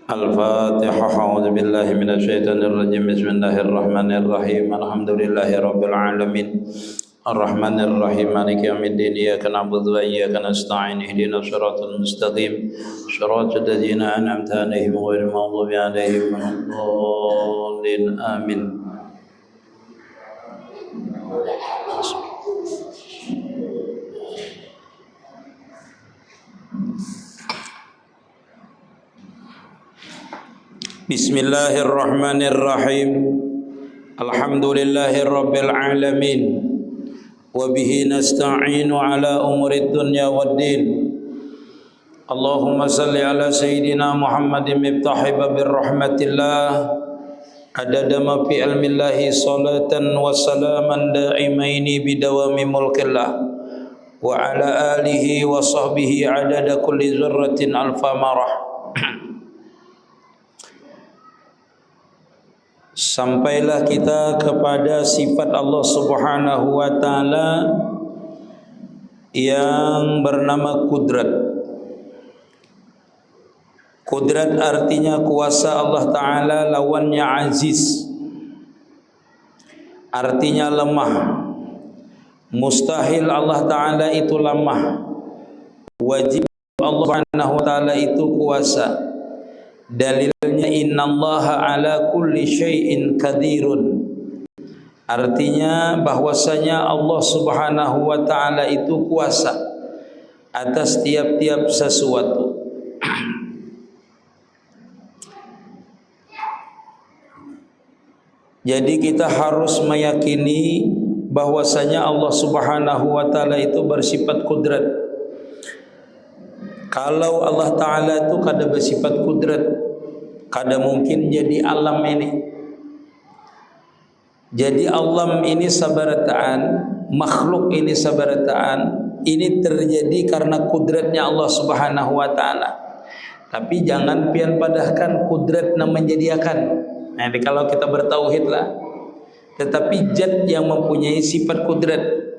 الفاتحة. أعوذ بالله من الشيطان الرجيم. بسم الله الرحمن الرحيم. الحمد لله رب العالمين الرحمن الرحيم مالك يوم الدين. إياك نعبد وإياك نستعين. اهدنا الصراط المستقيم صراط الذين أنعمت عليهم غير المغضوب عليهم ولا الضالين آمين. Bismillahirrahmanirrahim. Alhamdulillahi rabbil alamin. Wa bihi nasta'inu ala umuri dunya waddin. Allahumma salli ala sayyidina Muhammadin miftahi babir rahmatillah. Adada ma fi ilmillahi salatan wa salaman da'imaini bidawami mulkillah. Wa ala alihi wa sahbihi adada kulli zurratin alfa marah. Sampailah kita kepada sifat Allah Subhanahu wa ta'ala yang bernama kudrat. Kudrat artinya kuasa Allah ta'ala, lawannya aziz, artinya lemah. Mustahil Allah ta'ala itu lemah. Wajib Allah Subhanahu wa ta'ala itu kuasa. Dalilnya innallaha ala kulli syai'in qadirun. Artinya bahwasanya Allah Subhanahu wa ta'ala itu kuasa atas tiap-tiap sesuatu. Jadi kita harus meyakini bahwasanya Allah Subhanahu wa ta'ala itu bersifat kudrat. Kalau Allah ta'ala itu kada bersifat kudrat, kada mungkin jadi alam ini. Jadi alam ini sabarataan, makhluk ini sabarataan, ini terjadi karena kudratnya Allah Subhanahu wa ta'ala. Tapi jangan pian padahkan kudrat na menjadikan. Nanti kalau kita bertauhid lah. Tetapi zat yang mempunyai sifat kudrat,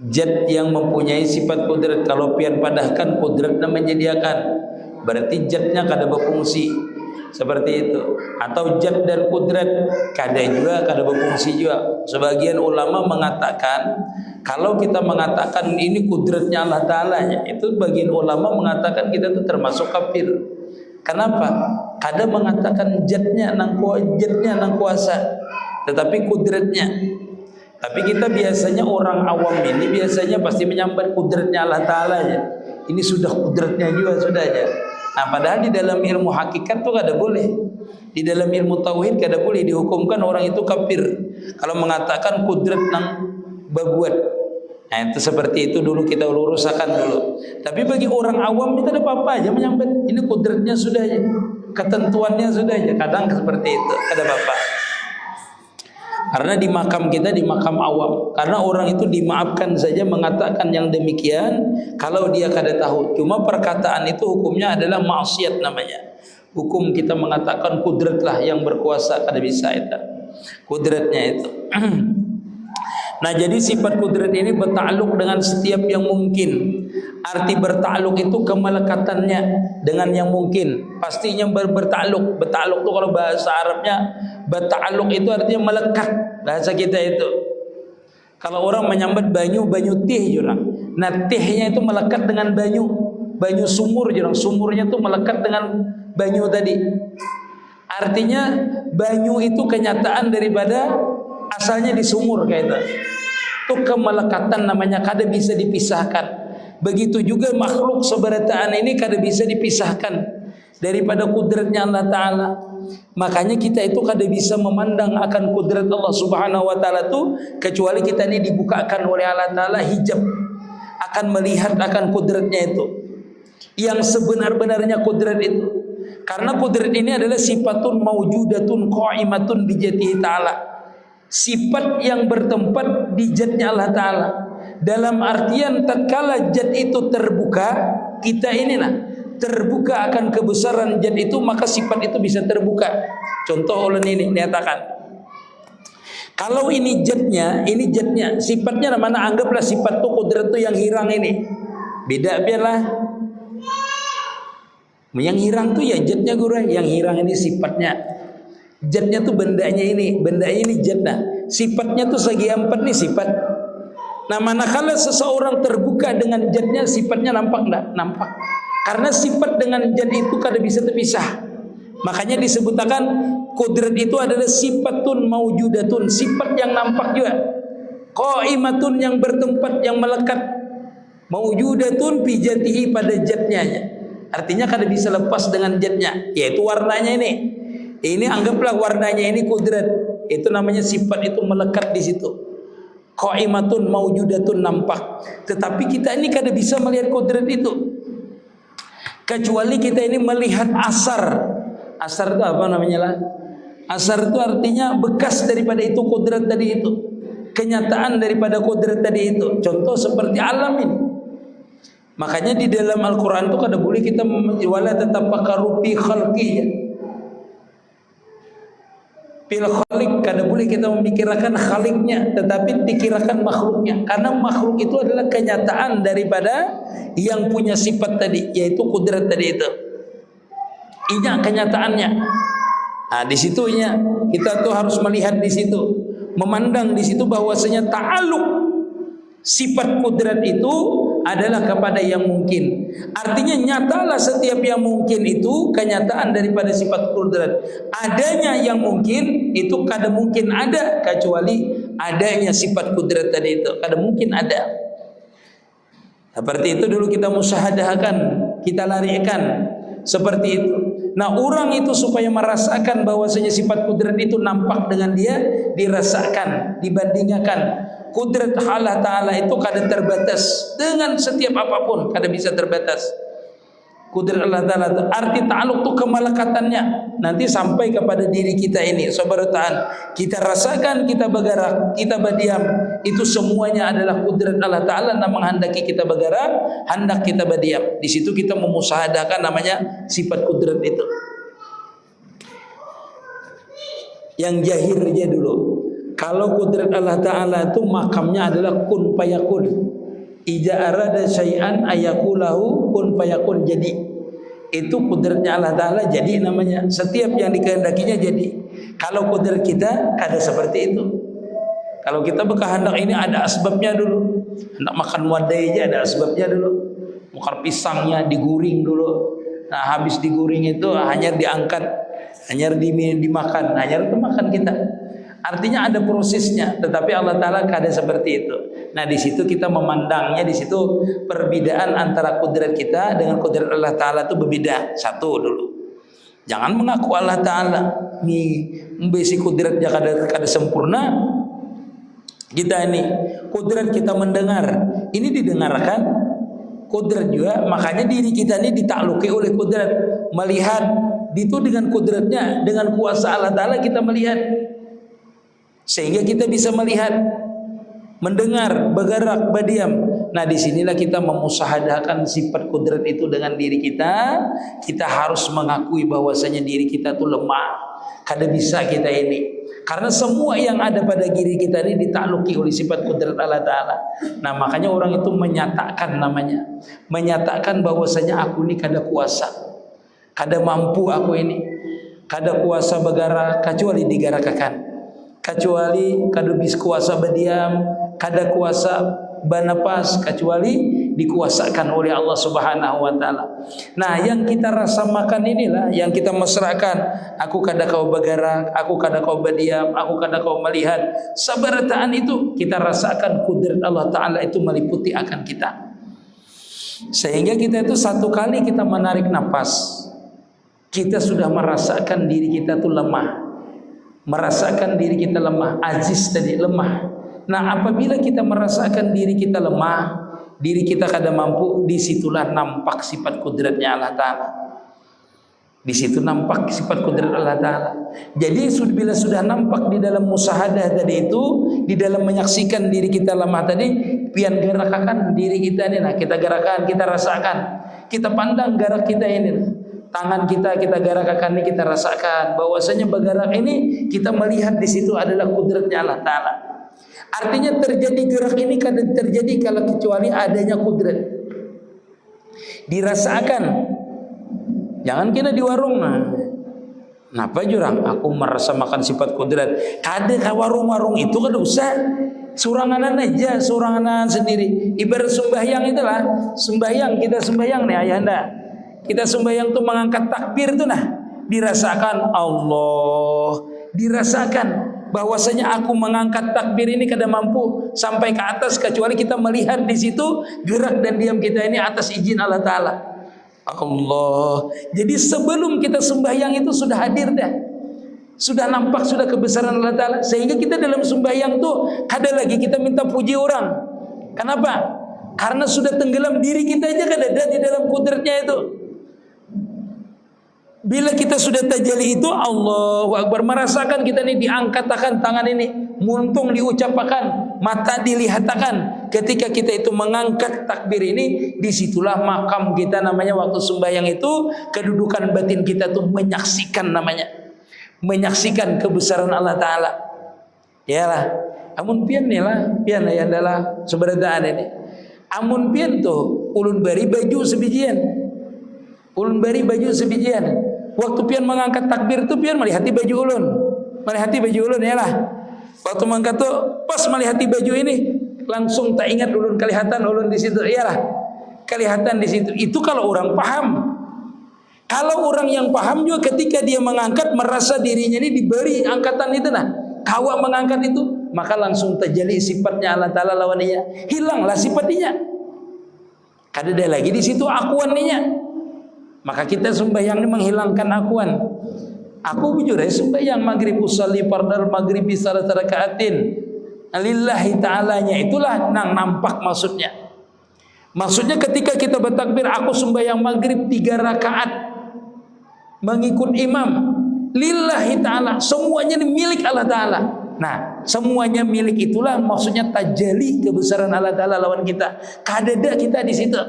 zat yang mempunyai sifat kudrat, kalau pian padahkan kudrat na menjadikan, berarti zatnya kada berfungsi. Seperti itu. Atau zat dan kudrat kada juga, kada berfungsi juga. Sebagian ulama mengatakan, kalau kita mengatakan ini kudratnya Allah Ta'ala, itu bagian ulama mengatakan kita itu termasuk kafir. Kenapa? Kada mengatakan zatnya nang kuasa, tetapi kudratnya. Tapi kita biasanya orang awam ini biasanya pasti menyambat kudratnya Allah Ta'ala ya. Ini sudah kudratnya juga sudah ya. Nah padahal di dalam ilmu hakikat itu kada boleh. Di dalam ilmu tauhid kada boleh dihukumkan orang itu kafir kalau mengatakan kudrat nang berbuat. Nah itu seperti itu dulu kita lurusakan dulu. Tapi bagi orang awam itu ada apa-apa aja menyambat. Ini kudratnya sudah ya. Ketentuannya sudah ya. Kadang seperti itu. Ada apa-apa. Karena di makam kita, di makam awam. Karena orang itu dimaafkan saja mengatakan yang demikian kalau dia kada tahu. Cuma perkataan itu hukumnya adalah maksiat namanya. Hukum kita mengatakan kudratlah yang berkuasa, kada bisa itu. Kudratnya itu. Nah jadi sifat kudrat ini bertakluk dengan setiap yang mungkin. Arti bertakluk itu kemelekatannya dengan yang mungkin. Pastinya bertakluk. Bertakluk itu kalau bahasa Arabnya, bertakluk itu artinya melekat. Bahasa kita itu. Kalau orang menyambat banyu teh jurang. Nah tehnya itu melekat dengan banyu. Banyu sumur jurang. Sumurnya itu melekat dengan banyu tadi. Artinya banyu itu kenyataan daripada asalnya di sumur kayak itu. Itu kemelekatan namanya, kada bisa dipisahkan. Begitu juga makhluk seberataan ini kada bisa dipisahkan daripada kudratnya Allah Ta'ala. Makanya kita itu kada bisa memandang akan kudrat Allah Subhanahu wa ta'ala itu kecuali kita ini dibukakan oleh Allah Ta'ala hijab, akan melihat akan kudratnya itu yang sebenar-benarnya kudrat itu. Karena kudrat ini adalah sifatun maujudatun qa'imatun bijatihi ta'ala, sifat yang bertempat di zatnya Allah Ta'ala. Dalam artian tatkala zat itu terbuka, kita ini terbuka akan kebesaran zat itu, maka sifat itu bisa terbuka. Contoh ulun ini nyatakan, kalau ini zatnya, sifatnya mana, anggaplah sifat itu kudrat itu yang hirang ini. Beda biarlah. Yang hirang tuh ya jatnya guru, yang hirang ini sifatnya. Jatnya tuh bendanya ini jatnya. Sifatnya tuh segi empat nih sifat. Nah, manakala seseorang terbuka dengan jatnya, sifatnya nampak enggak? Nampak. Karena sifat dengan jat itu kada bisa terpisah. Makanya disebutkan kudrat itu adalah sifatun maujudatun, sifat yang nampak juga. Qaimatun yang bertempat, yang melekat. Maujudatun fi jatihi pada jatnya. Artinya kada bisa lepas dengan jatnya, yaitu warnanya ini. Ini anggaplah warnanya ini kudrat. Itu namanya sifat itu melekat di situ. Qaimatun maujudatun nampak. Tetapi kita ini kada bisa melihat kudrat itu. Kecuali kita ini melihat asar. Asar itu apa namanya lah? Asar itu artinya bekas daripada itu kudrat tadi itu. Kenyataan daripada kudrat tadi itu. Contoh seperti alam ini. Makanya di dalam Al-Quran itu kada boleh kita wala tatafakkaru fi khalqi. Fil khaliq, kada boleh kita memikirkan khaliknya, tetapi dikirakan makhluknya. Karena makhluk itu adalah kenyataan daripada yang punya sifat tadi, yaitu kudrat tadi itu. Ini kenyataannya. Nah, di situnya kita tuh harus melihat di situ, memandang di situ bahwasanya ta'alluq sifat kudrat itu adalah kepada yang mungkin. Artinya nyatalah setiap yang mungkin itu kenyataan daripada sifat kudrat. Adanya yang mungkin itu kada mungkin ada kecuali adanya sifat kudrat tadi itu. Kada mungkin ada. Seperti itu dulu kita musyahadahkan, kita larikan seperti itu. Nah, orang itu supaya merasakan bahwasanya sifat kudrat itu nampak dengan dia, dirasakan, dibandingkan. Kudrat Allah Ta'ala itu kada terbatas dengan setiap apapun, kada bisa terbatas. Kudrat Allah Ta'ala itu arti ta'aluk itu kemalekatannya nanti sampai kepada diri kita ini. Sabar ta'an, kita rasakan, kita bergerak, kita berdiam, itu semuanya adalah kudrat Allah Ta'ala yang menghendaki kita bergerak, hendak kita berdiam. Di situ kita memusahadakan namanya sifat kudrat itu. Yang jahirnya dulu, kalau kudrat Allah Ta'ala itu makamnya adalah kun fayakun. Ija arada syai'an ayakulahu kun fayakun. Jadi itu kudratnya Allah Ta'ala, jadi namanya. Setiap yang dikehendakinya jadi. Kalau kudrat kita kada seperti itu. Kalau kita berkehendak ini ada asbabnya dulu. Hendak makan wadai aja ada asbabnya dulu. Mukar pisangnya diguring dulu. Nah, habis diguring itu hanya diangkat, hanya dimakan, hanya itu makan kita. Artinya ada prosesnya, tetapi Allah Ta'ala kada seperti itu. Nah, di situ kita memandangnya, di situ perbedaan antara kudrat kita dengan kudrat Allah Ta'ala itu berbeda. Satu dulu, jangan mengaku Allah Ta'ala ni besi kudratnya kada sempurna. Kita ini kudrat kita mendengar, ini didengarkan kudrat juga. Makanya diri kita ini ditakluki oleh kudrat. Melihat itu dengan kudratnya, dengan kuasa Allah Ta'ala kita melihat. Sehingga kita bisa melihat, mendengar, bergerak, berdiam. Nah, disinilah kita memusahadakan sifat kudrat itu dengan diri kita. Kita harus mengakui bahwasanya diri kita itu lemah, kada bisa kita ini. Karena semua yang ada pada diri kita ini ditakluki oleh sifat kudrat Allah Ta'ala. Nah, makanya orang itu menyatakan namanya, menyatakan bahwasanya aku ini kada kuasa, kada mampu aku ini, kada kuasa bergerak kecuali digerakkan, kecuali kada bisa kuasa berdiam, kada kuasa bernapas kecuali dikuasakan oleh Allah Subhanahu wa Ta'ala. Nah, yang kita rasa makan inilah yang kita mesrakan. Aku kada kau bergerak, aku kada kau berdiam, aku kada kau melihat. Sabarataan itu kita rasakan kudrat Allah Ta'ala itu meliputi akan kita. Sehingga kita itu satu kali kita menarik nafas, kita sudah merasakan diri kita itu lemah. Merasakan diri kita lemah, ajiz tadi lemah. Nah, apabila kita merasakan diri kita lemah, diri kita kada mampu, disitulah nampak sifat kudratnya Allah Ta'ala. Di situ nampak sifat kudrat Allah Ta'ala. Jadi bila sudah nampak di dalam musahadah tadi itu, di dalam menyaksikan diri kita lemah tadi, pian gerakkan diri kita ini. Nah, kita gerakan, kita rasakan, kita pandang gerak kita ini. Tangan kita gerakkan ini, kita rasakan bahwasanya bergerak ini kita melihat di situ adalah kudratnya Allah Ta'ala. Artinya terjadi gerak ini kada terjadi kalau kecuali adanya kudrat. Dirasakan Jangan kena di warung napa jurang aku merasa makan sifat kudrat. Kada ka warung-warung itu kada usah suranganan aja, suranganan sendiri. Ibarat sembahyang itulah, sembahyang kita sembahyang nih ayahanda. Kita sembahyang tuh mengangkat takbir tuh dirasakan Allah, dirasakan bahwasanya aku mengangkat takbir ini kada mampu sampai ke atas kecuali kita melihat di situ gerak dan diam kita ini atas izin Allah Ta'ala. Allah. Jadi sebelum kita sembahyang itu sudah hadir dah. Sudah nampak sudah kebesaran Allah Ta'ala. Sehingga kita dalam sembahyang tuh kada lagi kita minta puji orang. Kenapa? Karena sudah tenggelam diri kita aja kada ada di dalam kudratnya itu. Bila kita sudah tajalli itu Allahu Akbar, merasakan kita ini diangkatkan tangan ini, muntung diucapkan, mata dilihatakan. Ketika kita itu mengangkat takbir ini, disitulah makam kita namanya waktu sembahyang itu, kedudukan batin kita tuh menyaksikan namanya, menyaksikan kebesaran Allah Ta'ala. Yalah, amun pian nih lah, pian ya adalah seberataan ini. Amun pian tuh ulun bari baju sebijian, ulun bari baju sebijian. Waktu pian mengangkat takbir tu pian melihati baju ulun, melihati baju ulun ya lah. Waktu mengangkat tu pas melihati baju ini langsung tak ingat ulun kelihatan ulun di situ, iyalah kelihatan di situ. Itu kalau orang paham. Kalau orang yang paham juga ketika dia mengangkat merasa dirinya ini diberi angkatan itu kawa mengangkat itu, maka langsung terjadi sifatnya Allah Ta'ala lawan dia, hilanglah sifatnya. Kada ada lagi di situ akuannya. Maka kita sembahyang ini menghilangkan akuan. Aku bujur sembahyang maghrib usalli fardal maghrib salat rakaatin lillahi ta'alanya, itulah nang nampak maksudnya. Maksudnya ketika kita bertakbir aku sembahyang maghrib 3 rakaat mengikut imam lillahi ta'ala, semuanya milik Allah Ta'ala. Nah, semuanya milik itulah maksudnya tajalli kebesaran Allah Ta'ala lawan kita. Kadada kita di situ.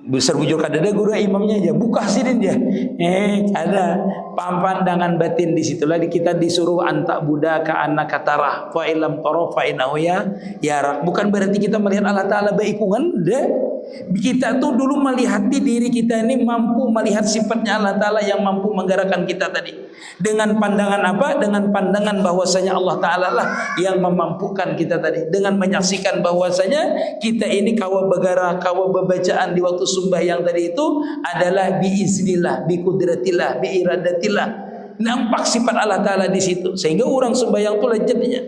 Besar bujur kadada guru imamnya aja buka sidin dia. Ada pandangan batin di situlah kita disuruh antak budaka anak katara fa ilam tara fa inahu ya. Bukan berarti kita melihat Allah Ta'ala baikungan deh. Kita tuh dulu melihat diri kita ini mampu melihat sifatnya Allah Ta'ala yang mampu menggerakkan kita tadi. Dengan pandangan apa? Dengan pandangan bahwasanya Allah Ta'ala lah yang memampukan kita tadi. Dengan menyaksikan bahwasanya kita ini kawa bergerak, kawa berbacaan di waktu sembahyang tadi itu adalah biiznillah, biqudratillah, biiradatillah. Nampak sifat Allah Ta'ala di situ. Sehingga orang sembahyang itu lezatnya.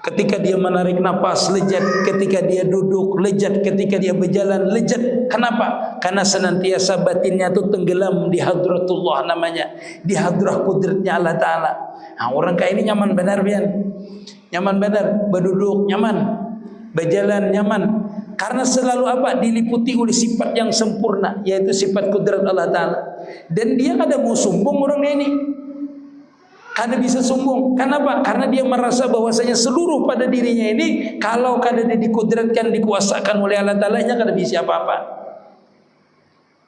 Ketika dia menarik nafas lezat, ketika dia duduk lezat, ketika dia berjalan lezat. Kenapa? Karena senantiasa batinnya itu tenggelam di hadratullah namanya, di hadrah kudratnya Allah Ta'ala. Nah, orang kayak ini nyaman benar pian, nyaman benar, berduduk nyaman, berjalan nyaman. Karena selalu apa? Diliputi oleh sifat yang sempurna, yaitu sifat kudrat Allah Ta'ala. Dan dia kada mau sombong orang ini. Kada bisa sombong. Kenapa? Karena dia merasa bahwasanya seluruh pada dirinya ini kalau kada dikudratkan, dikuasakan oleh Allah Ta'ala nya kada bisa apa-apa.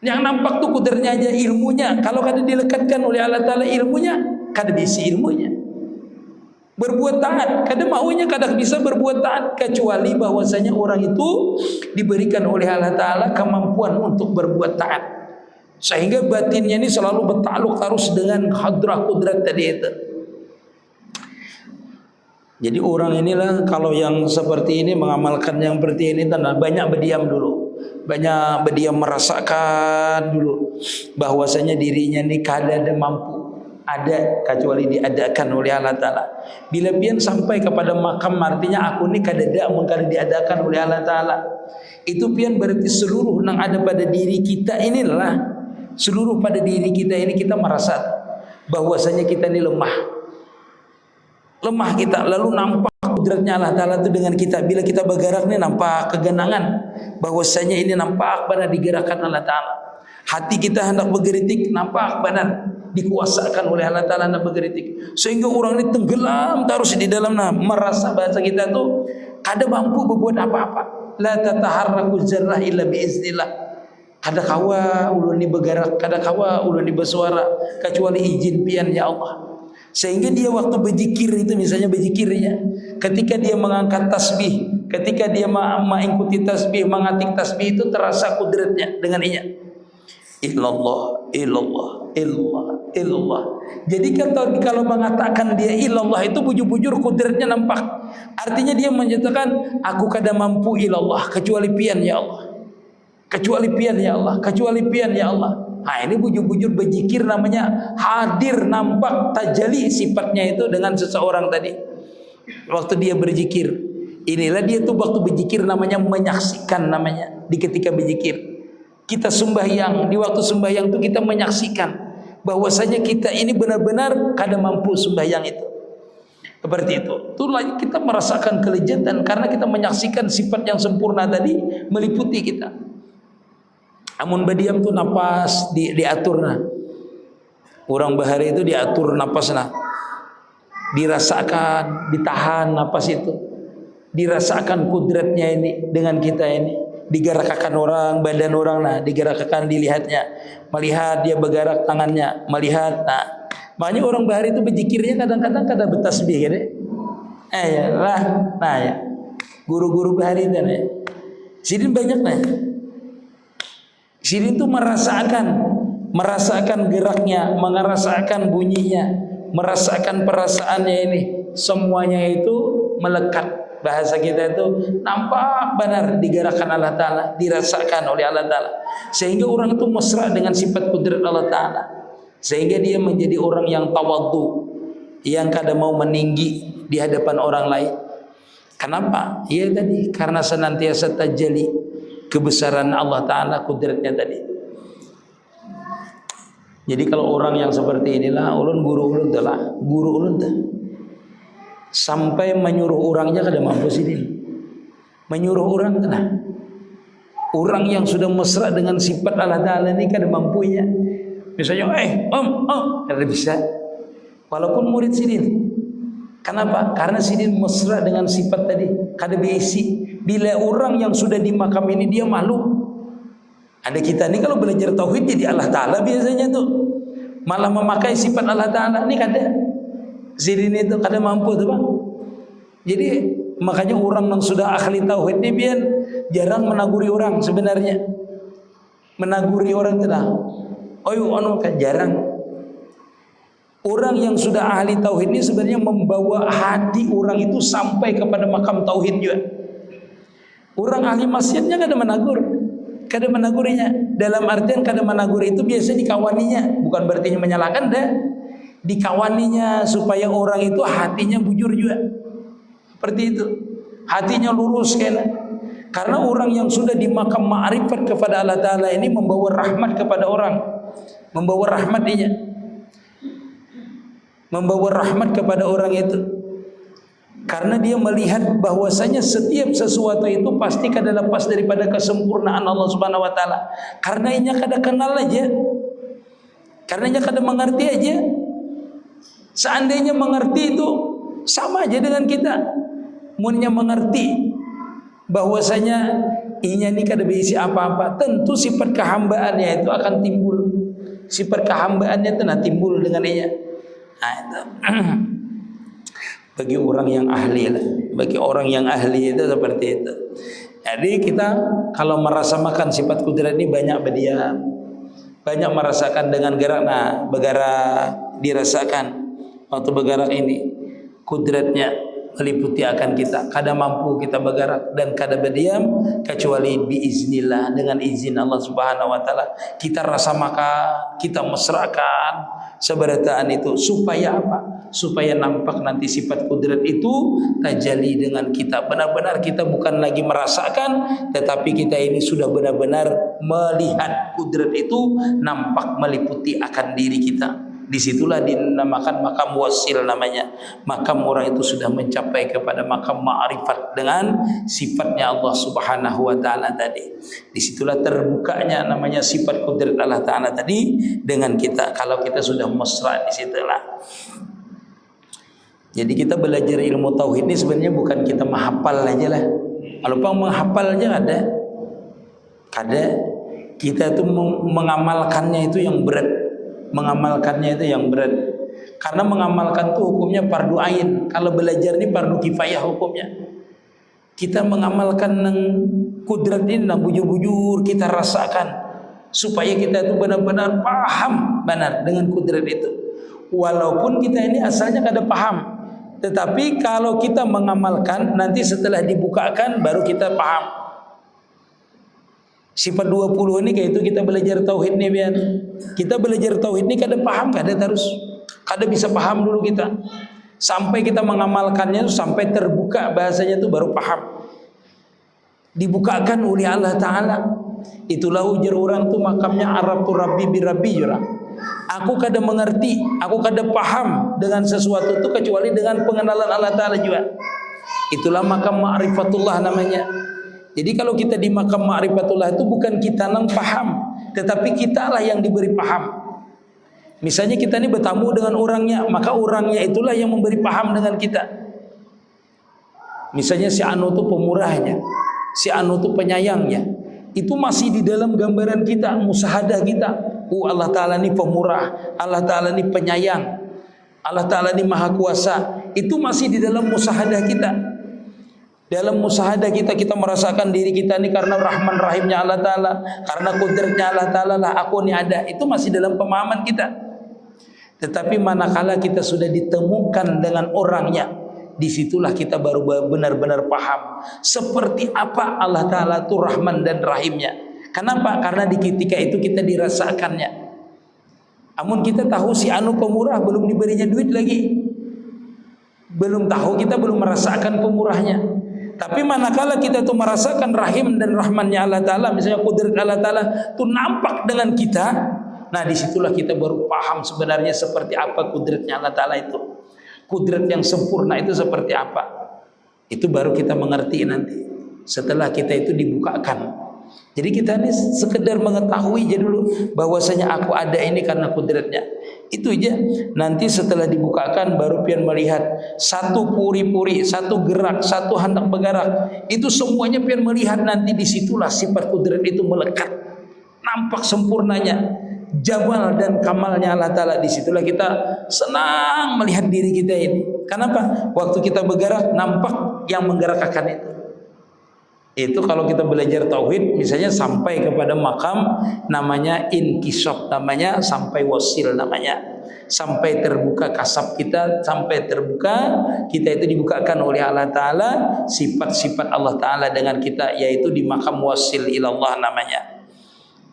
Yang nampak tuh kudratnya aja ilmunya. Kalau kada dilekatkan oleh Allah Ta'ala ilmunya, kada bisa ilmunya. Berbuat taat, kada maunya kada bisa berbuat taat kecuali bahwasanya orang itu diberikan oleh Allah Ta'ala kemampuan untuk berbuat taat. Sehingga batinnya ini selalu bertakluk terus dengan hadrah kudrat tadi itu. Jadi orang inilah kalau yang seperti ini mengamalkan yang seperti ini banyak berdiam dulu, banyak berdiam merasakan dulu bahwasanya dirinya ini kada ada mampu ada kecuali diadakan oleh Allah Ta'ala. Bila pian sampai kepada makam artinya aku ini kada ada mun kada diadakan oleh Allah Ta'ala, itu pian berarti seluruh yang ada pada diri kita inilah, seluruh pada diri kita ini kita merasa bahwasanya kita ini lemah kita, lalu nampak kudratnya Allah Ta'ala itu dengan kita. Bila kita bergerak ini nampak kegenangan bahwasanya ini nampak benar digerakkan Allah Ta'ala. Hati kita hendak bergeritik nampak benar dikuasakan oleh Allah Ta'ala hendak bergeritik. Sehingga orang ini tenggelam terus di dalam merasa bahasa kita tuh kada mampu berbuat apa-apa. La tataharraku zarrah illa biiznillah. Kada kawa ulun ni bergerak, kada kawa ulun ni bersuara kecuali izin pian ya Allah. Sehingga dia waktu berzikir itu, misalnya berzikirnya, ketika dia mengangkat tasbih, ketika dia mengikuti tasbih, mengatik tasbih, itu terasa kudratnya dengan inya. Illallah, illallah, illallah, illallah. Jadi kalau mengatakan dia illallah itu bujur-bujur kudratnya nampak. Artinya dia menyatakan aku kada mampu illallah, kecuali pian ya Allah. Kecuali pian ya Allah, kecuali pian ya Allah. Nah ini bujur-bujur berzikir namanya hadir, nampak, tajali sifatnya itu dengan seseorang tadi. Waktu dia berzikir, inilah dia tuh waktu berzikir namanya menyaksikan namanya. Di ketika berzikir, kita sembahyang, di waktu sembahyang itu kita menyaksikan bahwasanya kita ini benar-benar kada mampu sembahyang itu. Seperti itu. Itulah kita merasakan kelezatan karena kita menyaksikan sifat yang sempurna tadi meliputi kita. Amun badiam tu napas diatur nah. Orang bahari itu diatur napas nah. Dirasakan, ditahan napas itu. Dirasakan kudratnya ini dengan kita ini. Digerakkan orang, badan orang nah, digerakkan dilihatnya. Melihat dia bergerak tangannya, melihat nah. Makanya orang bahari itu berzikirnya kadang-kadang kada bertasbih gitu. Ya lah, nah ya. Guru-guru bahari itu nah. Sidin banyak nah. Sidin itu merasakan geraknya, merasakan bunyinya, merasakan perasaannya ini. Semuanya itu melekat. Bahasa kita itu nampak benar digerakkan Allah Ta'ala, dirasakan oleh Allah Ta'ala. Sehingga orang itu mesra dengan sifat kudrat Allah Ta'ala. Sehingga dia menjadi orang yang tawadhu, yang kada mau meninggi di hadapan orang lain. Kenapa? Ya tadi, karena senantiasa tajali kebesaran Allah Ta'ala, kudratnya tadi. Jadi kalau orang yang seperti inilah, ulun guru ulun telah, guru ulun telah. Sampai menyuruh orangnya kada mampu sini. Menyuruh orang telah. Orang yang sudah mesra dengan sifat Allah Ta'ala ini kada mampunya. Misalnya, kada bisa. Walaupun murid sidin. Kenapa? Karena sidin mesra dengan sifat tadi. Kada beisi. Bila orang yang sudah di makam ini dia malu. Ada kita ni kalau belajar tauhid jadi Allah Ta'ala biasanya tuh. Malah memakai sifat Allah Ta'ala ni kada. Sidin itu kada mampu tuh bang. Jadi makanya orang yang sudah ahli tauhid ni biar jarang menaguri orang sebenarnya. Menaguri orang telah. Kan jarang. Orang yang sudah ahli tauhid ini sebenarnya membawa hati orang itu sampai kepada makam tauhid juga. Orang ahli maksiatnya kada menagur, kada menagurinya. Dalam artian kada menagur itu biasa dikawaninya, bukan berarti menyalahkan dah. Dikawaninya supaya orang itu hatinya bujur juga. Seperti itu. Hatinya lurus kena. Karena orang yang sudah di makam ma'rifat kepada Allah Ta'ala ini membawa rahmat kepada orang. Membawa rahmat dia. Membawa rahmat kepada orang itu. Karena dia melihat bahwasanya setiap sesuatu itu pasti kada lepas daripada kesempurnaan Allah Subhanahu wa taala. Karena inya kada kenal aja. Karena inya kada mengerti aja. Seandainya mengerti itu sama aja dengan kita. Munnya mengerti bahwasanya inya ni kada berisi apa-apa, tentu sifat kehambaannya itu akan timbul. Sifat kehambaannya itu timbul dengan inya. Nah, itu. Bagi orang yang ahli lah. Bagi orang yang ahli itu seperti itu. Jadi kita kalau merasakan sifat kudrat ini banyak berdiam, banyak merasakan dengan gerak. Nah, bergerak dirasakan. Waktu bergerak ini kudratnya meliputi akan kita. Kada mampu kita bergerak dan kada berdiam kecuali biiznillah, dengan izin Allah Subhanahu wa taala. Kita rasa makan, kita mesrakan seberataan itu supaya apa? Supaya nampak nanti sifat kudrat itu tajalli dengan kita. Benar-benar kita bukan lagi merasakan, tetapi kita ini sudah benar-benar melihat kudrat itu nampak meliputi akan diri kita. Disitulah dinamakan makam wasil namanya. Makam orang itu sudah mencapai kepada makam ma'rifat dengan sifatnya Allah Subhanahu wa taala tadi. Disitulah terbukanya namanya sifat kudrat Allah taala tadi dengan kita. Kalau kita sudah mesra disitulah. Jadi kita belajar ilmu tauhid ini sebenarnya bukan kita menghafal aja lah. Kalau menghafal aja kada. Kita itu mengamalkannya itu yang berat. Mengamalkannya itu yang berat. Karena mengamalkan tuh hukumnya fardu ain. Kalau belajar ini fardu kifayah hukumnya. Kita mengamalkan nang kudrat ini nang bujur-bujur kita rasakan supaya kita itu benar-benar paham benar dengan kudrat itu. Walaupun kita ini asalnya kada paham, tetapi kalau kita mengamalkan nanti setelah dibukakan baru kita paham. Sifat 20 ini kayak itu kita belajar tauhid nih biar kita belajar tauhid ini kada paham, kada terus kada bisa paham dulu kita sampai kita mengamalkannya sampai terbuka bahasanya itu baru paham, dibukakan oleh Allah Ta'ala. Itulah ujar orang tuh makamnya Arab tu Rabbi birabbi jura. Aku kada mengerti, aku kada paham dengan sesuatu itu kecuali dengan pengenalan Allah Ta'ala juga. Itulah makam ma'rifatullah namanya. Jadi kalau kita di makam ma'rifatullah itu bukan kita nang paham, tetapi kita lah yang diberi paham. Misalnya kita ini bertamu dengan orangnya, maka orangnya itulah yang memberi paham dengan kita. Misalnya si Anu itu pemurahnya, si Anu itu penyayangnya. Itu masih di dalam gambaran kita, musahadah kita. Allah Ta'ala ini pemurah, Allah Ta'ala ini penyayang, Allah Ta'ala ini maha kuasa. Itu masih di dalam musahadah kita. Dalam musahadah kita, kita merasakan diri kita ini karena rahman rahimnya Allah Ta'ala, karena kudratnya Allah Ta'ala lah aku ini ada. Itu masih dalam pemahaman kita. Tetapi manakala kita sudah ditemukan dengan orangnya, disitulah kita baru benar-benar paham seperti apa Allah Ta'ala itu rahman dan rahimnya. Kenapa? Karena di ketika itu kita dirasakannya. Namun kita tahu si Anu pemurah belum diberinya duit lagi, belum tahu, kita belum merasakan pemurahnya. Tapi manakala kita tuh merasakan rahim dan rahmannya Allah Ta'ala, misalnya kudrat Allah Ta'ala tuh nampak dengan kita, nah disitulah kita baru paham sebenarnya seperti apa kudratnya Allah Ta'ala itu. Kudrat yang sempurna itu seperti apa. Itu baru kita mengerti nanti setelah kita itu dibukakan. Jadi kita ini sekedar mengetahui aja dulu bahwasanya aku ada ini karena kudratnya. Itu aja. Nanti setelah dibukakan baru pian melihat satu puri-puri, satu gerak, satu hendak bergerak. Itu semuanya pian melihat, nanti disitulah sifat kudrat itu melekat. Nampak sempurnanya, jabal dan kamalnya Allah Ta'ala. Disitulah kita senang melihat diri kita ini. Kenapa? Waktu kita bergerak nampak yang menggerakkan itu. Itu kalau kita belajar tauhid misalnya sampai kepada makam namanya inkisaf, namanya sampai wasil, namanya sampai terbuka kasab kita, sampai terbuka kita itu dibukakan oleh Allah Ta'ala sifat-sifat Allah Ta'ala dengan kita, yaitu di makam wasil ilallah namanya.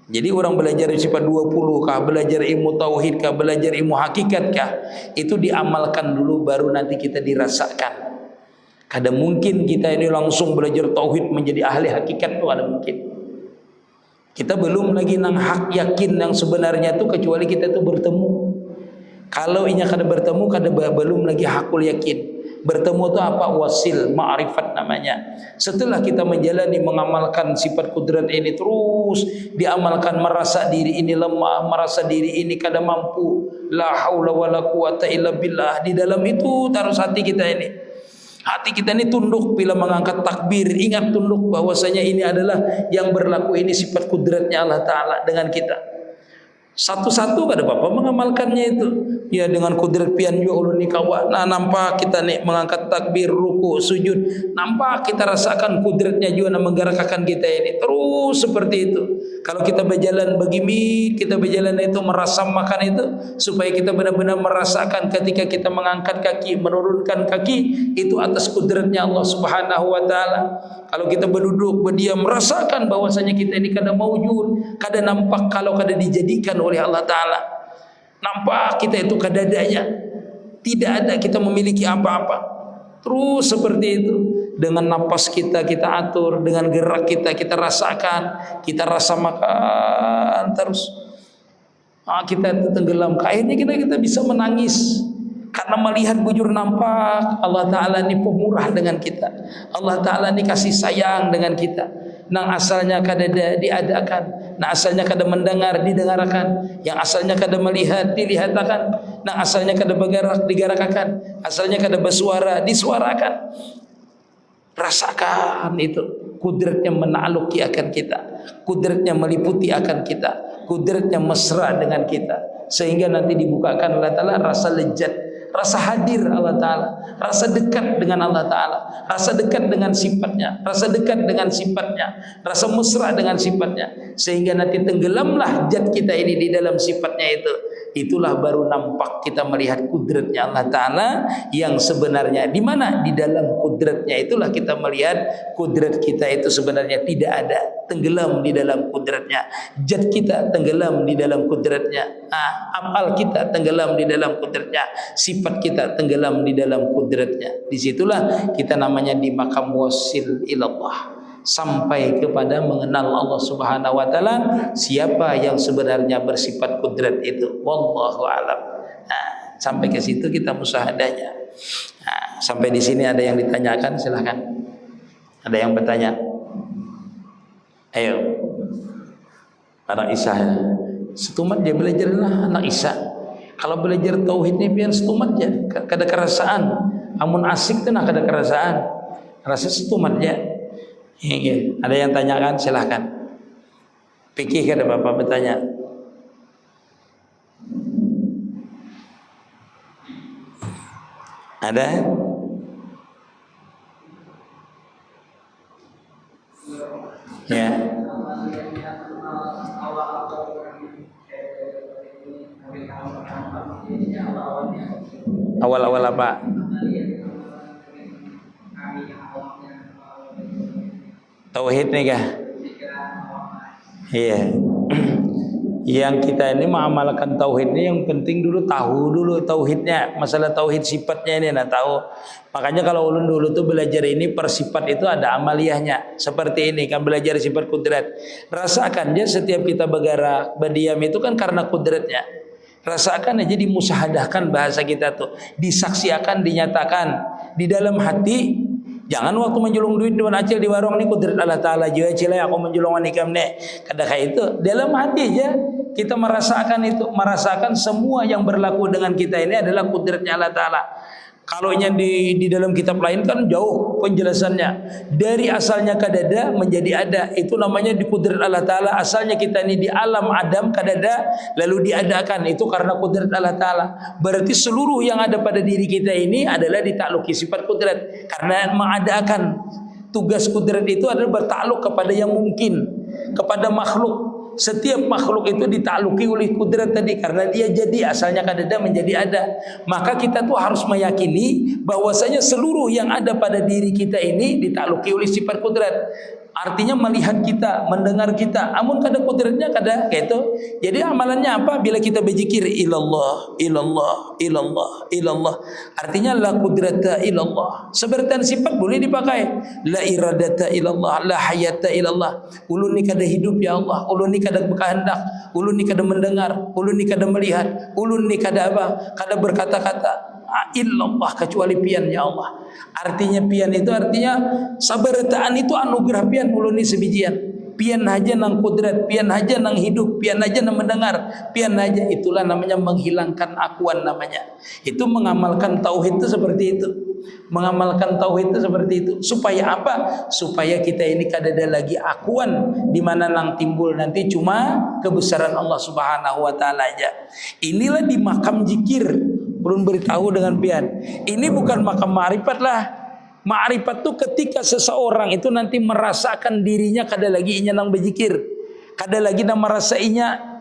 Jadi orang belajar sifat 20 kah, belajar ilmu tauhid kah, belajar ilmu hakikat kah, itu diamalkan dulu baru nanti kita dirasakan. Kada mungkin kita ini langsung belajar tauhid menjadi ahli hakikat, tuh ada mungkin. Kita belum lagi nang hak yakin yang sebenarnya tuh kecuali kita tuh bertemu. Kalau inya kada bertemu, kada belum lagi hakul yakin. Bertemu itu apa? Wasil, ma'rifat namanya. Setelah kita menjalani mengamalkan sifat kudrat ini terus diamalkan, merasa diri ini lemah, merasa diri ini kada mampu, la haula wala quwata illa billah. Di dalam itu taruh hati kita ini. Hati kita ini tunduk bila mengangkat takbir, ingat tunduk bahwasanya ini adalah yang berlaku, ini sifat kudratnya Allah Ta'ala dengan kita. Satu-satu kada apa-apa mengamalkannya itu. Ya dengan kudrat pian juga ulun ni kawa. Nah nampak kita nih mengangkat takbir, ruku, sujud, nampak kita rasakan kudratnya juga yang menggerakkan kita ini. Terus seperti itu. Kalau kita berjalan begini, kita berjalan itu merasakan itu supaya kita benar-benar merasakan ketika kita mengangkat kaki, menurunkan kaki itu atas kudratnya Allah Subhanahu wa Ta'ala. Kalau kita berduduk, berdiam, merasakan bahwasanya kita ini kada maujud, kada nampak kalau kada dijadikan oleh Allah Ta'ala. Nampak kita itu kadadanya, tidak ada kita memiliki apa-apa. Terus seperti itu. Dengan napas kita atur, dengan gerak kita rasakan, kita rasa makan terus. Kita tenggelam. Akhirnya kita bisa menangis karena melihat bujur nampak Allah Ta'ala ini pemurah dengan kita. Allah Ta'ala ini kasih sayang dengan kita. Nang asalnya kada diadakan, nang asalnya kada mendengar didengarkan, yang asalnya kada melihat dilihatakan, nang asalnya kada bergerak digerakkan, asalnya kada bersuara disuarakan. Rasakan itu kudratnya menakluki akan kita, kudratnya meliputi akan kita, kudratnya mesra dengan kita. sehingga nanti dibukakan Allah Ta'ala rasa lezat, rasa hadir Allah Ta'ala, rasa dekat dengan Allah Ta'ala, rasa dekat dengan sifatnya, rasa dekat dengan sifatnya, rasa mesra dengan sifatnya, sehingga nanti tenggelamlah zat kita ini di dalam sifatnya itu. Itulah baru nampak kita melihat kudratnya Allah Ta'ala yang sebenarnya. Di mana? Di dalam kudratnya itulah kita melihat kudrat kita itu sebenarnya tidak ada, tenggelam di dalam kudratnya. Zat kita tenggelam di dalam kudratnya, afal kita tenggelam di dalam kudratnya, sifat kita tenggelam di dalam kudratnya. Disitulah kita namanya di makam wasil ilallah, sampai kepada mengenal Allah Subhanahu wa taala, siapa yang sebenarnya bersifat kudrat itu. Wallahu alam. Nah, sampai ke situ kita musahadahnya. Nah, sampai di sini ada yang ditanyakan, silahkan. Ada yang bertanya? Ayo. Anak Isa, setumat dia belajarlah anak Isa. Kalau belajar tauhid ini biar setumat ya, kada kerasaan. Amun asik tuh nak kada kerasaan. Rasa setumat ya. Ya, ada yang tanyakan, silahkan. Fikih kada Bapak bertanya. Ada? Ya. Awal-awal apa? Tauhid nih kah? Iya. Yang kita ini mengamalkan tauhid ini yang penting dulu tahu dulu tauhidnya, masalah tauhid sifatnya ini nak tahu. Makanya kalau ulun dulu tuh belajar ini per sifat itu ada amaliyahnya. Seperti ini kan belajar sifat kudrat. Rasakan aja setiap kita bergerak, berdiam itu kan karena kudratnya. Rasakan aja, dimusahadahkan bahasa kita tuh, disaksikan, dinyatakan di dalam hati. Jangan waktu menjulung duit dengan acil di warung ni kudrat Allah Ta'ala juga cilai aku menjulungan ikam ni. Kadang itu dalam hati aja kita merasakan itu, merasakan semua yang berlaku dengan kita ini adalah kudratnya Allah Ta'ala. Kalau yang di dalam kitab lain kan jauh penjelasannya. Dari asalnya kadada menjadi ada. Itu namanya di kudrat Allah Ta'ala. Asalnya kita ini di alam Adam kadada lalu diadakan. Itu karena kudrat Allah Ta'ala. Berarti seluruh yang ada pada diri kita ini adalah ditakluki sifat kudrat. Karena mengadakan. Tugas kudrat itu adalah bertakluk kepada yang mungkin, kepada makhluk. Setiap makhluk itu ditakluki oleh kudrat tadi, karena dia jadi asalnya kadada menjadi ada. Maka kita tuh harus meyakini bahwasanya seluruh yang ada pada diri kita ini ditakluki oleh sifat kudrat. Artinya melihat kita, mendengar kita. Amun kada kudratnya kada gitu. Jadi amalannya apa? Bila kita berzikir ilallah, ilallah, ilallah, ilallah. Artinya la kudrata ilallah. Sebertan sifat boleh dipakai. La iradata ilallah, la hayata ilallah. Ulun ni kada hidup ya Allah. Ulun ni kada berkehendak. Ulun ni kada mendengar. Ulun ni kada melihat. Ulun ni kada apa? Kada berkata-kata. Illallah, kecuali pian ya Allah. Artinya pian itu artinya sabarataan itu anugerah pian ulun ni sebijian. Pian aja nang kudrat, pian aja nang hidup, pian aja nang mendengar, pian aja. Itulah namanya menghilangkan akuan namanya. Itu mengamalkan tauhid itu seperti itu. Mengamalkan tauhid itu seperti itu. Supaya apa? Supaya kita ini kada ada lagi akuan di mana nang timbul nanti cuma kebesaran Allah Subhanahu wa taala aja. Inilah di makam zikir. Ulun beritahu dengan pian, ini bukan makam ma'rifat lah. Ma'rifat tu ketika seseorang itu nanti merasakan dirinya kada lagi inya nang berzikir, kada lagi nang merasainya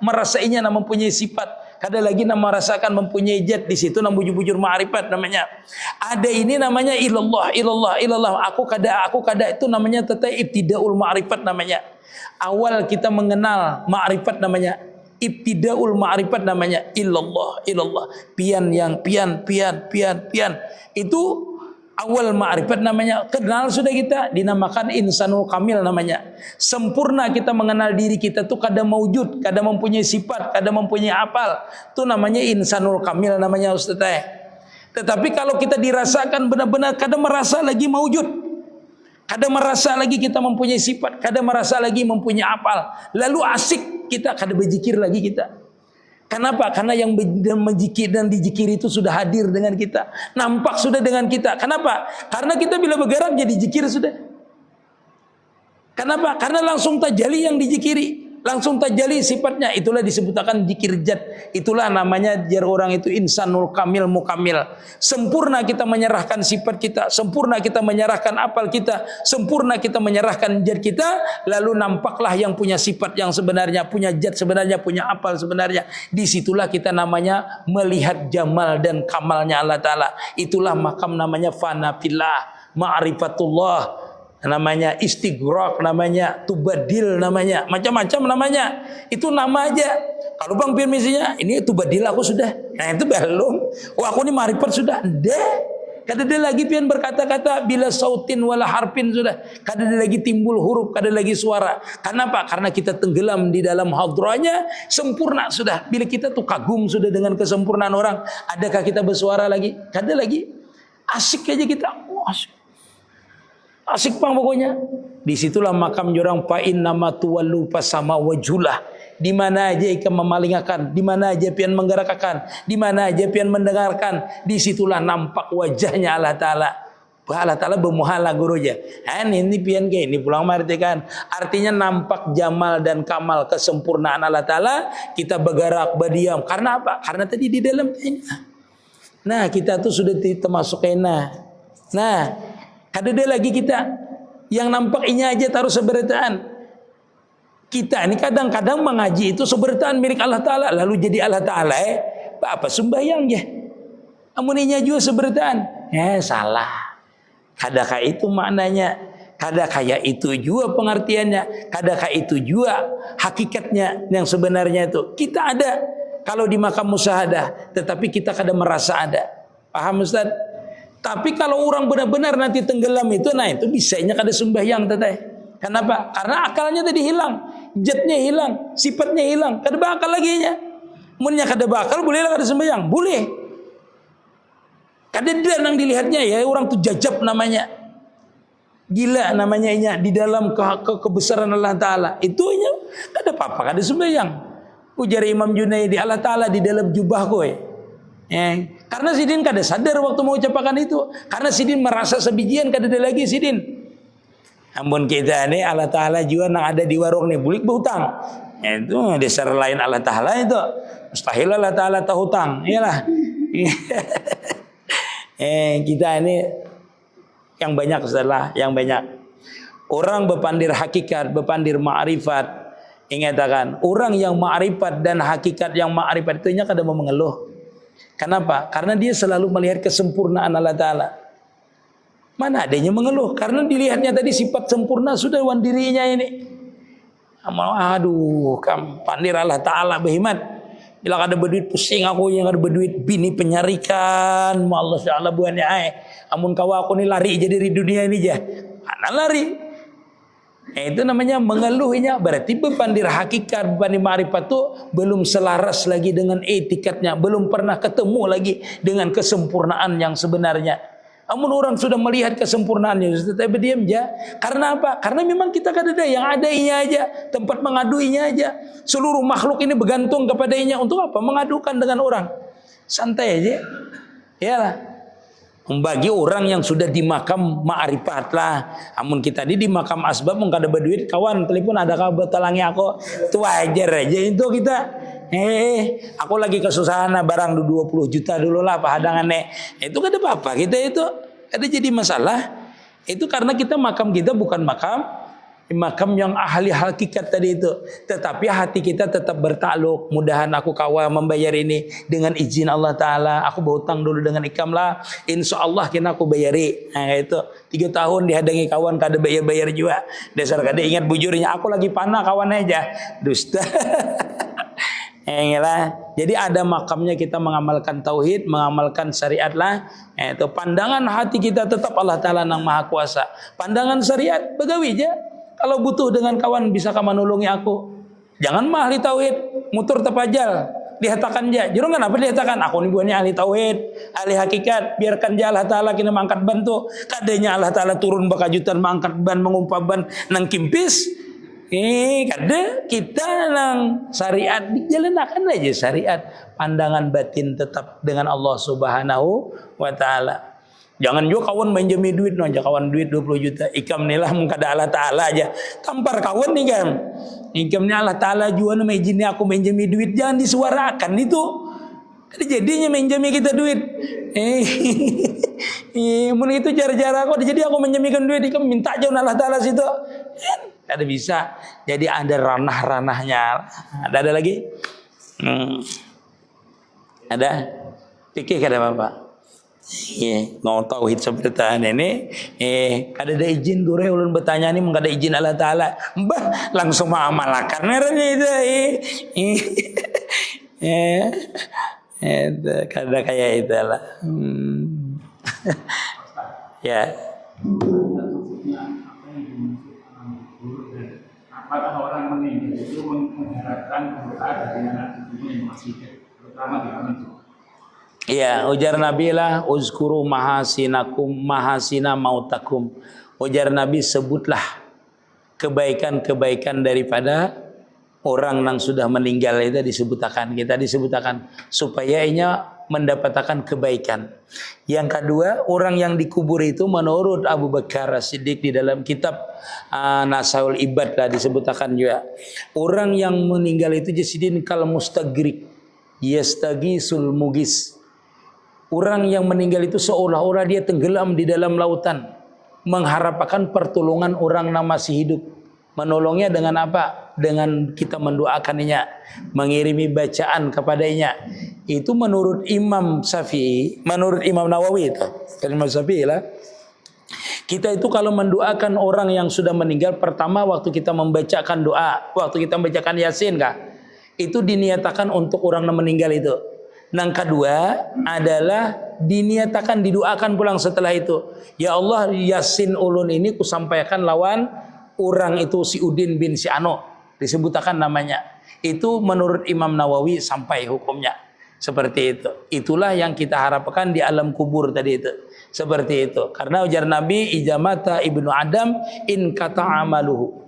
nang mempunyai sifat, kada lagi nang merasakan mempunyai zat. Di situ nang bujur-bujur ma'rifat namanya. Ada ini namanya ilallah, ilallah, ilallah. Aku kada itu namanya tetap ibtidaul ma'rifat namanya. Awal kita mengenal ma'rifat namanya. Ibtidaul ma'rifat namanya illallah, illallah. Pian yang pian. Itu awal ma'rifat namanya. Kenal sudah kita, dinamakan insanul kamil namanya. Sempurna kita mengenal diri kita tuh kada maujud, kada mempunyai sifat, kada mempunyai apal. Itu namanya insanul kamil namanya Ustaz. Tetapi kalau kita dirasakan benar-benar kada merasa lagi maujud, kada merasa lagi kita mempunyai sifat, kada merasa lagi mempunyai apal, lalu asik kita kada berzikir lagi kita. Kenapa? Karena yang berzikir dan dizikir itu sudah hadir dengan kita, nampak sudah dengan kita. Kenapa? Karena kita bila bergerak jadi zikir sudah. Kenapa? Karena langsung tajali yang dizikiri. langsung tajalli sifatnya. Itulah disebutkan zikir zat. Itulah namanya jar orang itu insanul kamil mukamil. Sempurna kita menyerahkan sifat kita, sempurna kita menyerahkan apal kita, sempurna kita menyerahkan zat kita, lalu nampaklah yang punya sifat yang sebenarnya, punya zat sebenarnya, punya apal sebenarnya. Disitulah kita namanya melihat jamal dan kamalnya Allah Ta'ala. Itulah makam namanya fana fillah, ma'rifatullah, namanya istighraq, namanya tubadil, namanya macam-macam namanya. Itu nama aja. Kalau Bang Firmisinya ini tubadil aku sudah. Nah itu belum. Oh aku ini ma'rifat sudah. Kada ada lagi pian berkata-kata bila sautin wala harfin sudah. Kada ada lagi timbul huruf, kada lagi suara. Kenapa? Karena kita tenggelam di dalam hadranya, sempurna sudah. Bila kita tuh kagum sudah dengan kesempurnaan orang, adakah kita bersuara lagi? Kada lagi. Asik aja kita. Oh, asik. Asik bang pokoknya. Disitulah makam jorang fa'in nama tuwallu pasama wajulah. Di mana aja ikan memalingakan, di mana aja pian menggerakkan, di mana aja pian mendengarkan, disitulah nampak wajahnya Allah Ta'ala. Allah Ta'ala bermuhala gurunya. Ini pian ke ini pulang martikan. Artinya nampak jamal dan kamal kesempurnaan Allah Ta'ala. Kita bergerak, berdiam. Karena apa? Karena tadi di dalam ini. Nah kita tuh sudah termasuk kena. Nah kada ada lagi kita yang nampak ini aja taruh seberataan. Kita ini kadang-kadang mengaji itu seberataan milik Allah Ta'ala. Lalu jadi Allah Ta'ala apa sembahyang ya. Amuninya juga seberataan. Salah. Kadakah itu maknanya. Kadakah itu juga pengertiannya. Kadakah itu juga hakikatnya yang sebenarnya itu. Kita ada kalau di makam musyahadah. Tetapi kita kadang merasa ada. Paham Ustaz? Tapi kalau orang benar-benar nanti tenggelam itu, nah itu bisanya kada sembahyang teteh. Kenapa? Karena akalnya tadi hilang, zatnya hilang, sifatnya hilang, kada bakal lagi nya. Munnya kada bakal bolehlah kada sembahyang, boleh. Kada ada nang dilihatnya ya orang tuh jajab namanya, gila namanya nya di dalam kebesaran Allah Taala. Itu nya kada apa-apa kada sembahyang. Ujar Imam Junaidi, Allah Taala di dalam jubah kowe. Karena Sidin kada sadar waktu mau ucapakan itu. Karena Sidin merasa sebijian kada ada lagi Sidin. Ampun kita ini Allah Ta'ala juga yang ada di warung nih bulik berhutang. Itu dasar lain Allah Ta'ala itu. Mustahil Allah Ta'ala tahu hutang. Iyalah. Kita ini yang banyak setelah yang banyak. Orang berpandir hakikat, berpandir ma'rifat. Ingatkan, orang yang ma'rifat dan hakikat yang ma'rifat itu kada mau mengeluh. Kenapa? Karena dia selalu melihat kesempurnaan Allah Ta'ala. Mana adanya mengeluh? Karena dilihatnya tadi sifat sempurna sudah wan dirinya ini. Aduh, pandir Allah Ta'ala berhemat. Bila kada berduit pusing aku yang kada berduit bini penyarikan. Allah Ta'ala buahnya amun kawa aku ni lari jadi dari dunia ini aja. Mana lari? Itu namanya mengeluhnya. Berarti berpandir hakikat, berpandir ma'rifat itu belum selaras lagi dengan etikatnya, belum pernah ketemu lagi dengan kesempurnaan yang sebenarnya. Namun orang sudah melihat kesempurnaannya, tetap berdiam aja. Karena apa? Karena memang kita kada ada yang ada inya aja, tempat mengaduinya aja. Seluruh makhluk ini bergantung kepada inya. Untuk apa? Mengadukan dengan orang. Santai aja. Iyalah. Bagi orang yang sudah di makam ma'rifat lah. Amun kita di makam asbab mung kada berduit, kawan telepon ada kabar talangi aku. Itu wajar aja itu kita. Aku lagi kesusahan barang 20 juta dulu lah pahadangannya. Itu kada apa-apa kita itu. Ada jadi masalah. Itu karena kita makam kita bukan makam yang ahli hakikat tadi itu. Tetapi hati kita tetap bertakluk. Mudahan aku kawa membayar ini dengan izin Allah Ta'ala. Aku berhutang dulu dengan ikam lah. Insya Allah kena aku bayari. Nah itu 3 tahun dihadangi kawan kada bayar-bayar juga. Dasar kada ingat bujurnya. Aku lagi panah kawan aja. Dusta. Jadi ada makamnya kita mengamalkan tauhid, mengamalkan syariat lah. Itu pandangan hati kita tetap Allah Ta'ala yang maha kuasa. Pandangan syariat begawi aja. Kalau butuh dengan kawan bisa kamu menolongi aku. Jangan mah ahli tauhid, mutur tapajal. Dihatakan aja. Jurung kan apa dihatakan? Aku ni buahnya ahli tauhid, ahli hakikat. Biarkan dia Allah Ta'ala kena mengangkat ban tu. Kadanya Allah Ta'ala turun bakajutan mengangkat ban, mengumpah ban nang kimpis. Kada kita nang syariat dijalankan aja syariat. Pandangan batin tetap dengan Allah Subhanahu wa Ta'ala. Jangan juga kawan menjemi duit aja kawan duit 20 juta. Ikam nilah mengkada Allah Ta'ala aja. Tampar kawan nih kan. Inkamnya Allah Ta'ala juga nama izinnya aku minjami duit, jangan disuarakan itu. Jadi jadinya minjami kita duit. Mun itu cara-cara kok jadi aku minjamikan duit, kamu minta jauh Allah Ta'ala situ. Ada bisa. Jadi ada ranah-ranahnya. Ada lagi? Ada? Fikih kata Bapak. Ngomong tauhid seperti ini, kada ada izin guru ulun bertanya ni mengada izin Allah Taala, mbah langsung mengamalkan ngaranya itu, itu kada kayak itulah, ya. Apakah orang meninggal itu mengharapkan doa dari anak cucunya yang masih hidup, terutama di kami? Iya, ujar Nabi lah, uzkuru mahasinakum mahasina mautakum. Ujar Nabi, sebutlah kebaikan-kebaikan daripada orang yang sudah meninggal itu disebutkan. Kita disebutkan supaya ianya mendapatkan kebaikan. Yang kedua, orang yang dikubur itu menurut Abu Bakar As-Siddiq di dalam kitab Nasaul Ibad lah disebutkan juga. Orang yang meninggal itu jasidin kal mustagrik yastagisul mugis. Orang yang meninggal itu seolah-olah dia tenggelam di dalam lautan, mengharapkan pertolongan orang yang masih hidup. Menolongnya dengan apa? Dengan kita mendoakannya, mengirimi bacaan kepadanya. Itu menurut Imam Syafi'i, menurut Imam Nawawi itu. Imam Syafi'i lah. Kita itu kalau mendoakan orang yang sudah meninggal, pertama waktu kita membacakan doa, waktu kita membacakan Yasin kah? Itu diniatakan untuk orang yang meninggal itu. Yang kedua adalah diniatakan didoakan pulang setelah itu. Ya Allah, Yasin ulun ini kusampaikan lawan orang itu si Udin bin si Ano, disebutkan namanya. Itu menurut Imam Nawawi sampai hukumnya seperti itu. Itulah yang kita harapkan di alam kubur tadi itu. Seperti itu. Karena ujar Nabi, ijamata ibnu Adam in kata amaluhu.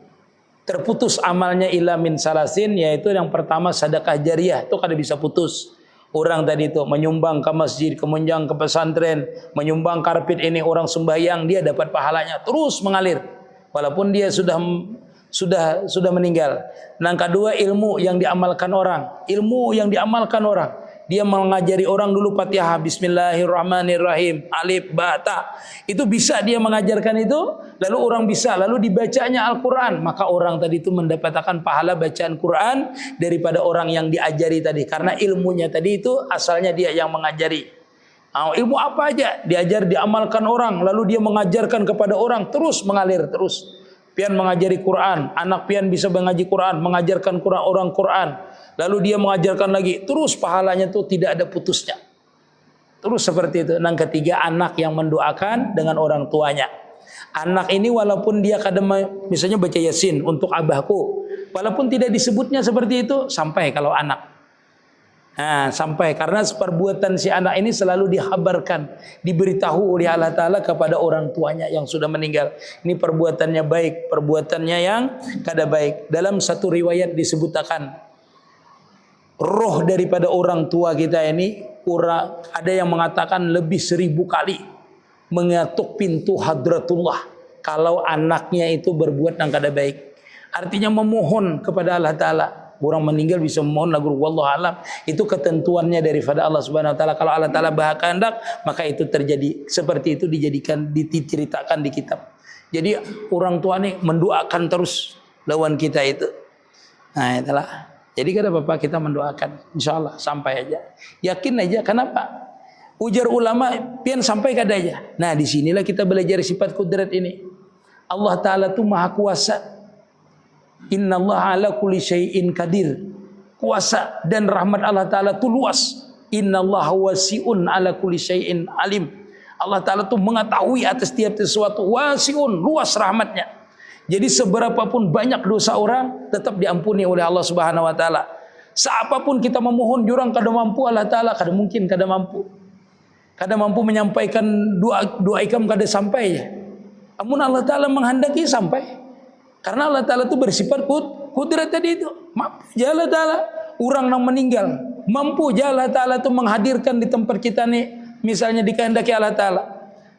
Terputus amalnya ila min salasin, yaitu yang pertama sedekah jariyah, itu kada bisa putus. Orang tadi itu menyumbang ke masjid, kemudian ke pesantren, menyumbang karpet ini orang sembahyang, dia dapat pahalanya terus mengalir walaupun dia sudah meninggal. Yang kedua, ilmu yang diamalkan orang. Ilmu yang diamalkan orang. Dia mengajari orang dulu Fatihah, Bismillahirrahmanirrahim, alif, ba, ta. Itu bisa dia mengajarkan itu, lalu orang bisa, lalu dibacanya Al-Quran. Maka orang tadi itu mendapatkan pahala bacaan Quran daripada orang yang diajari tadi. Karena ilmunya tadi itu asalnya dia yang mengajari. Ilmu apa aja diajar, diamalkan orang, lalu dia mengajarkan kepada orang, terus mengalir, terus. Pian mengajari Quran, anak pian bisa mengaji Quran, mengajarkan Quran, orang Quran. Lalu dia mengajarkan lagi, terus pahalanya itu tidak ada putusnya. Terus seperti itu. Yang ketiga, anak yang mendoakan dengan orang tuanya. Anak ini walaupun dia kadang misalnya baca Yasin untuk abahku, walaupun tidak disebutnya seperti itu, sampai kalau anak. Nah, sampai karena perbuatan si anak ini selalu dihabarkan, diberitahu oleh Allah Ta'ala kepada orang tuanya yang sudah meninggal. Ini perbuatannya baik, perbuatannya yang kada baik. Dalam satu riwayat disebutkan, roh daripada orang tua kita ini, ada yang mengatakan lebih 1000 kali mengetuk pintu hadratullah kalau anaknya itu berbuat yang kada baik. Artinya memohon kepada Allah Ta'ala. Orang meninggal bisa memohon lagu wallahu alam. Itu ketentuannya daripada Allah Subhanahu wa taala. Kalau Allah Ta'ala berkehendak, maka itu terjadi. Seperti itu diceritakan di kitab. Jadi orang tua ini mendoakan terus lawan kita itu. Nah, itulah. Jadi kata Bapak, kita mendoakan, insya Allah sampai aja, yakin aja. Kenapa? Ujar ulama, pian sampai kada aja. Nah, disinilah kita belajar sifat kudrat ini. Allah Ta'ala tu maha kuasa. Inna Allah ala kulli syai'in qadir. Kuasa dan rahmat Allah Ta'ala tu luas. Inna Allah wasi'un ala kulli syai'in alim. Allah Ta'ala tu mengetahui atas tiap sesuatu. Wasi'un, luas rahmatnya. Jadi seberapapun banyak dosa orang, tetap diampuni oleh Allah Subhanahu wa taala. Seapapun kita memohon jurang kada mampu, Allah Ta'ala kada mungkin kada mampu. Kada mampu menyampaikan doa ikam kada sampai. Amun Allah Ta'ala menghendaki sampai. Karena Allah Ta'ala itu bersifat kudrat tadi itu. Mampu ya Allah Ta'ala. Orang yang meninggal, mampu ya Allah Ta'ala itu menghadirkan di tempat kita nih. Misalnya dikehendaki Allah Ta'ala.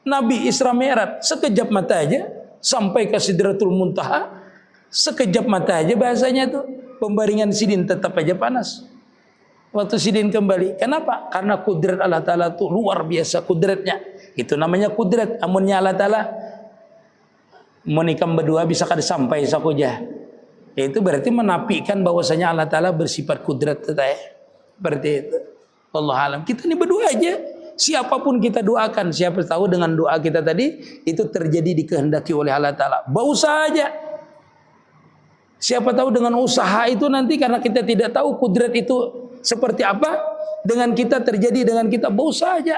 Nabi Isra Mi'raj sekejap mata aja sampai ke Sidratul Muntaha. Sekejap mata aja bahasanya tuh, pembaringan sidin tetap aja panas. Waktu sidin kembali. Kenapa? Karena kudrat Allah Ta'ala tuh luar biasa kudratnya. Itu namanya kudrat. Amunnya Allah Ta'ala menikam berdua bisa kada sampai sakuja. Itu berarti menafikan bahwasanya Allah Ta'ala bersifat kudrat teteh. Seperti itu. Allah alam. Kita ini berdua aja. Siapapun kita doakan, siapa tahu dengan doa kita tadi itu terjadi dikehendaki oleh Allah Ta'ala. Berusaha aja. Siapa tahu dengan usaha itu nanti karena kita tidak tahu kudrat itu seperti apa, dengan kita terjadi dengan kita berusaha aja.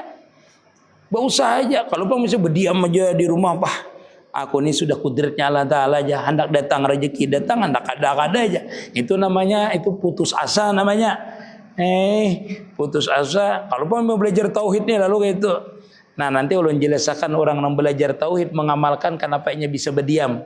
Berusaha aja. Kalau Pak mesti berdiam aja di rumah, Pak. Aku ini sudah kudratnya Allah Ta'ala aja. Hendak datang rezeki, datang, hendak ada aja. Itu namanya, itu putus asa namanya. Putus asa. Kalau Pak mau belajar tauhid nih lalu kayak itu. Nah nanti ulun jelaskan orang yang belajar tauhid mengamalkan kenapa ia bisa berdiam.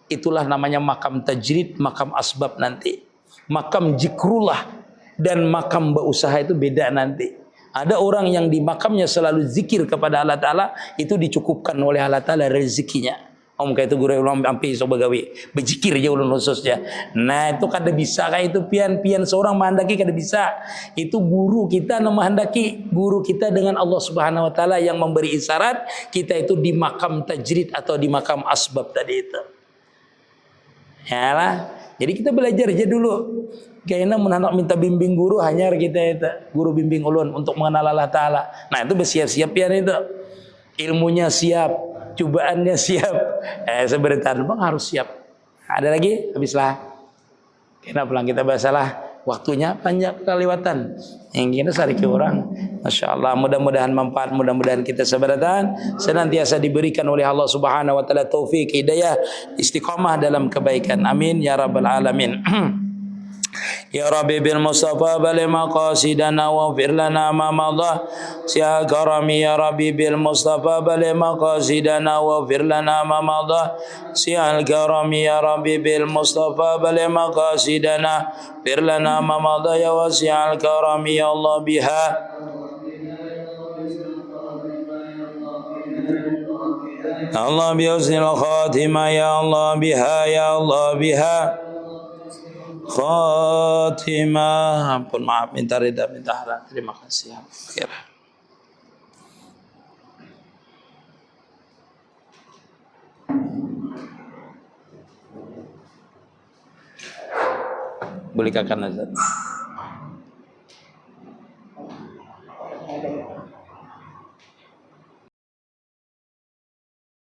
Itulah namanya makam tajrid, makam asbab nanti. Makam zikrullah dan makam berusaha itu beda nanti. Ada orang yang di makamnya selalu zikir kepada Allah Ta'ala, itu dicukupkan oleh Allah Ta'ala rezekinya. Om kayak itu guru ulang ampi so begawi, berzikir aja ulun khususnya. Nah itu kada bisa kayak itu pian seorang menghendaki kada bisa. Itu guru kita menghendaki, guru kita dengan Allah Subhanahu Wa Ta'ala yang memberi isyarat kita itu di makam tajrid atau di makam asbab tadi itu. Ya lah. Jadi kita belajar aja dulu. Kayaknya menanak minta bimbing guru hanya kita itu guru bimbing ulun untuk mengenal Allah Ta'ala. Nah itu bersiap-siap ya itu. Ilmunya siap, cobaannya siap. Sebentar bang harus siap. Ada lagi? Habislah. Kenapa pulang kita bahasalah. Waktunya panjang kelewatan. Yang kita sari ke orang. Masya Allah. Mudah-mudahan manfaat. Mudah-mudahan kita seberatan. Senantiasa diberikan oleh Allah Subhanahu Wa Ta'ala taufik, hidayah, istiqamah dalam kebaikan. Amin. Ya Rabbal Alamin. Ya Rabbi bil Mustafa bali maqasidana waghfir lana ma madha ya karami ya Rabbi bil Mustafa bali maqasidana waghfir lana ma madha ya karami ya Rabbi bil Mustafa bali maqasidana waghfir lana ma madha ya wasi'al karami ya Allah biha Allah biusil khatimah ya Allah biha ya Allah biha Khatimah. Ampun maaf, minta ridha, minta harap. Terima kasih. Akhirah. Boleh kakak nazar.